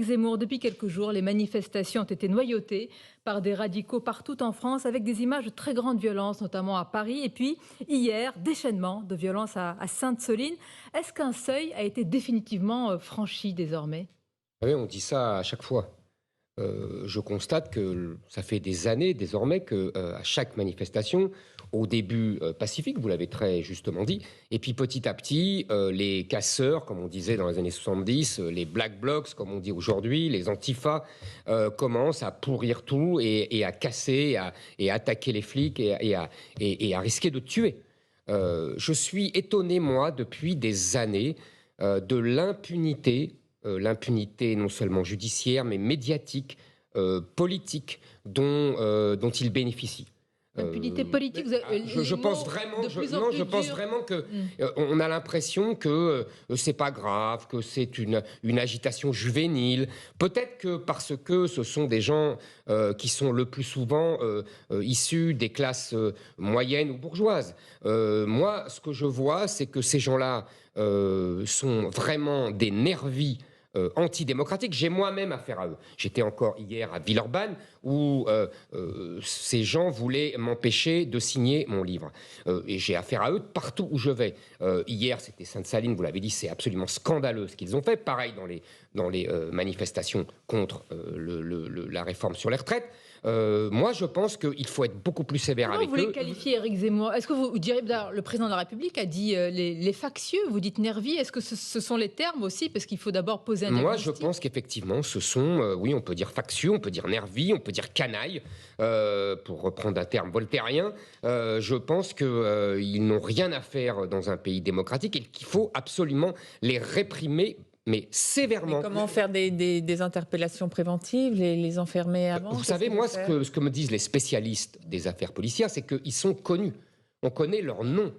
Zemmour, depuis quelques jours, les manifestations ont été noyautées par des radicaux partout en France avec des images de très grande violence, notamment à Paris. Et puis, hier, déchaînement de violence à Sainte-Soline. Est-ce qu'un seuil a été définitivement franchi désormais? Vous savez, on dit ça à chaque fois. Je constate que ça fait des années désormais que à chaque manifestation, au début pacifique, vous l'avez très justement dit, et puis petit à petit, les casseurs, comme on disait dans les années 70, les black blocs, comme on dit aujourd'hui, les antifas, commencent à pourrir tout et à casser et à attaquer les flics et à risquer de tuer. Je suis étonné, moi, depuis des années, de l'impunité non seulement judiciaire, mais médiatique, politique, dont il bénéficie. Impunité politique, vous avez, Je les pense mots vraiment, de plus en plus je pense durs. vraiment que Hmm. on a l'impression que c'est pas grave, que c'est une agitation juvénile. Peut-être que parce que ce sont des gens qui sont le plus souvent issus des classes moyennes ou bourgeoises. Moi, ce que je vois, c'est que ces gens-là sont vraiment des nervis antidémocratiques. J'ai moi-même affaire à eux. J'étais encore hier à Villeurbanne où ces gens voulaient m'empêcher de signer mon livre. Et j'ai affaire à eux partout où je vais. Hier, c'était Sainte-Soline, vous l'avez dit, c'est absolument scandaleux ce qu'ils ont fait. Pareil dans les manifestations contre la réforme sur les retraites. Moi, je pense qu'il faut être beaucoup plus sévère Comment avec vous voulez eux. qualifier Éric Zemmour? Est-ce que vous direz, d'ailleurs, le président de la République a dit les factieux, vous dites nervis, est-ce que ce sont les termes aussi? Parce qu'il faut d'abord poser un Moi, je diagnostic. pense qu'effectivement, ce sont, oui, on peut dire factieux, on peut dire nervis, on peut dire canaille, pour reprendre un terme voltairien. Je pense qu'ils n'ont rien à faire dans un pays démocratique et qu'il faut absolument les réprimer, mais Mais sévèrement. comment faire des interpellations préventives, les enfermer avant? Vous Qu'est-ce savez, qu'il moi, faut faire? ce que me disent les spécialistes des affaires policières, c'est qu'ils sont connus. On connaît leur nom,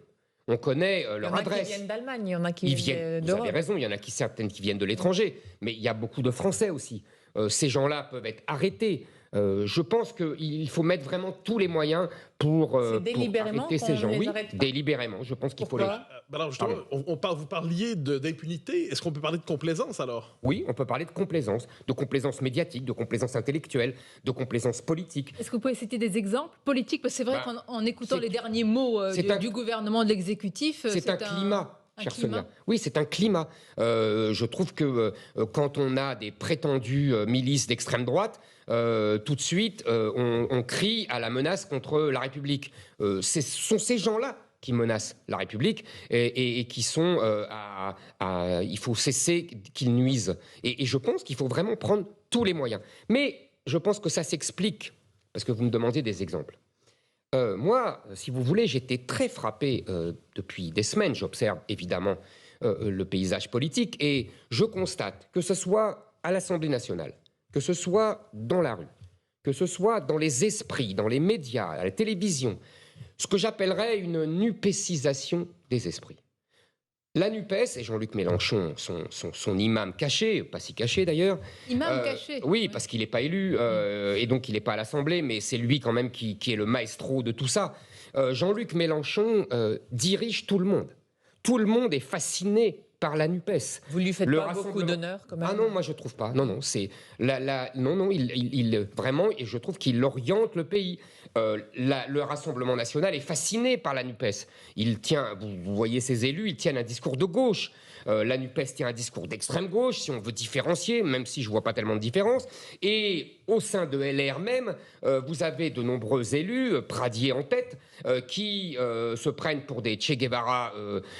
on connaît Il y leur en a qui adresse. viennent d'Allemagne, il y en a qui Ils viennent viennent, vous avez d'Europe. raison, il y en a certaines qui viennent de l'étranger, mais il y a beaucoup de Français aussi. Ces gens-là peuvent être arrêtés. Je pense qu'il faut mettre vraiment tous les moyens pour C'est délibérément arrêter qu'on ces gens. les Oui, arrête pas? délibérément. Je pense qu'il faut les... Pourquoi? Alors justement, vous parliez d'impunité. Est-ce qu'on peut parler de complaisance alors? Oui, on peut parler de complaisance médiatique, de complaisance intellectuelle, de complaisance politique. Est-ce que vous pouvez citer des exemples politiques? Parce que c'est vrai Bah, qu'en écoutant c'est- les derniers mots c'est du gouvernement, de l'exécutif, C'est un climat, un chère climat. Sonia. Oui, c'est un climat. Je trouve que quand on a des prétendues milices d'extrême droite, tout de suite, on crie à la menace contre la République. Ce sont ces gens-là qui menacent la République et qui sont il faut cesser qu'ils nuisent. Et je pense qu'il faut vraiment prendre tous les moyens. Mais je pense que ça s'explique, parce que vous me demandez des exemples. Moi, si vous voulez, j'étais très frappé depuis des semaines. J'observe évidemment le paysage politique et je constate que ce soit à l'Assemblée nationale, que ce soit dans la rue, que ce soit dans les esprits, dans les médias, à la télévision, ce que j'appellerais une nupécisation des esprits. La NUPES et Jean-Luc Mélenchon, son imam caché, pas si caché d'ailleurs. Imam caché. Oui, parce qu'il n'est pas élu et donc il n'est pas à l'Assemblée, mais c'est lui quand même qui est le maestro de tout ça. Jean-Luc Mélenchon dirige tout le monde. Tout le monde est fasciné par la NUPES. Vous lui faites Le pas beaucoup rassemblement- d'honneur quand même? Ah non, moi je trouve pas. Non, c'est non, il vraiment, et je trouve qu'il oriente le pays. Le Rassemblement national est fasciné par la NUPES. Il tient, vous voyez ces élus, ils tiennent un discours de gauche. La NUPES tient un discours d'extrême gauche, si on veut différencier, même si je vois pas tellement de différence. Et au sein de LR même, vous avez de nombreux élus, Pradier en tête, qui se prennent pour des Che Guevara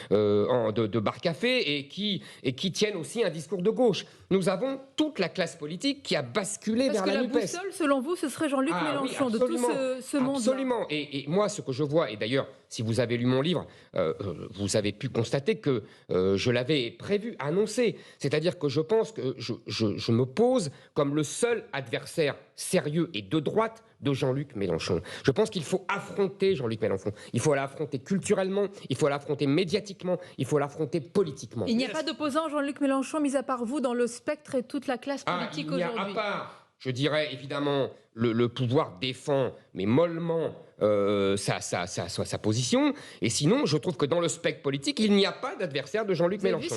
de bar café et qui tiennent aussi un discours de gauche. Nous avons toute la classe politique qui a basculé Parce vers que la la NUPES. boussole, selon vous, ce serait Jean-Luc Ah oui, Mélenchon, de tout absolument. ce monde-là. Absolument. Et moi, ce que je vois, et d'ailleurs, si vous avez lu mon livre, vous avez pu constater que je l'avais prévu, annoncé. C'est-à-dire que je pense que je me pose comme le seul adversaire sérieux et de droite de Jean-Luc Mélenchon. Je pense qu'il faut affronter Jean-Luc Mélenchon. Il faut l'affronter culturellement, il faut l'affronter médiatiquement, il faut l'affronter politiquement. Il n'y a pas d'opposant Jean-Luc Mélenchon, mis à part vous, dans le spectre et toute la classe politique il y a, à aujourd'hui. part, je dirais évidemment, le pouvoir défend, mais mollement, sa position. Et sinon, je trouve que dans le spectre politique, il n'y a pas d'adversaire de Jean-Luc Vous avez vu Mélenchon.